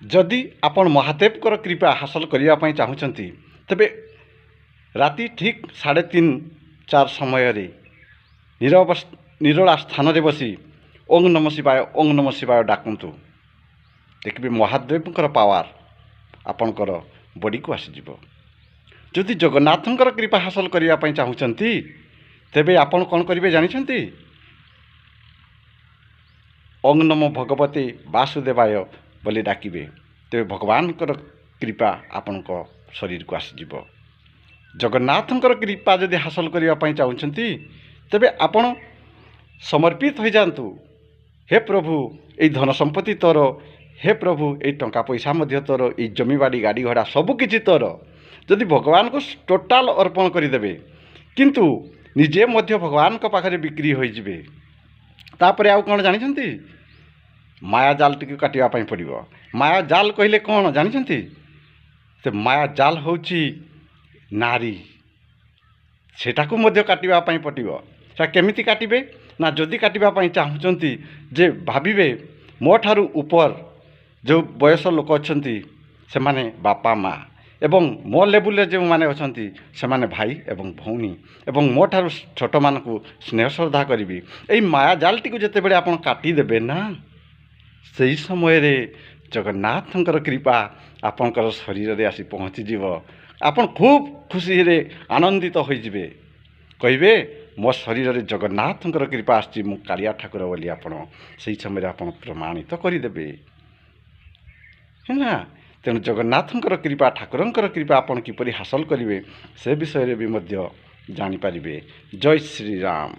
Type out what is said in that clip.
जदि आपण महादेवकर कृपा हासिल करने चाहूँगी तेबे राति ठीक 3:30-4 समय निरोला स्थान रे बसी ओं नमः शिवाय डाकतु देखिए महादेवकर पावर आपणकर बॉडी को आसीज। जदि जगन्नाथंकर कृपा हासिल करने चाहूँगी तेबे आपण कौन करेंगे जानते ओं नमो भगवते वासुदेवाय बोली डाकिबे तेबे भगवान कृपा आपण शरीर को आसीज। जगन्नाथंकर कृपा जदि हासिल करने चाहूँगी तेबे आपण समर्पित हो जातु। हे प्रभु ये धन संपत्ति तोर, हे प्रभु ये टंका पैसा मध्य तोर, ये जमीबाड़ी गाड़ी घोड़ा सबकि तोर जदि भगवान को टोटाल अर्पण करदेवे किंतु निजे मध्य भगवान को पाखरे बिक्री हो जिवे तापर आउ कौन जानते माया जाल टी काटापी पड़ो। माया जाल कहले कौन जानते से माया जाल होची नारी सेटाकू मध्य काटापी पड़ो। से केमिति काटिबे ना जदि काटापी चाहूँगी जे भाविबे मो ठारू ऊपर जो बयस लोक अच्छा से माने बापा माँ एवं मो लेवल जो मैंने अच्छा से माने भाई एवं भौणी एवं मो ठारू छोट मान को स्नेह श्रद्धा करी यही माया जाल टी जिते बड़े आप काटिदेवे ना से समय जगन्नाथंकर कृपा आपणकर शरीर रे आसी पहुँचीज। आपन खूब खुशी रे आनंदित होइजिबे कहिबे मो शरीर रे जगन्नाथंकर कृपा आसी मु कालिया ठाकुर बोली आपण से समय आपन प्रमाणित करदेवे है ना। तेणु जगन्नाथंकर कृपा ठाकुरंकर कृपा आपन किपरि हासिल करिवे से विषय रे भी मध्य जानि पारिबे। जय श्री राम।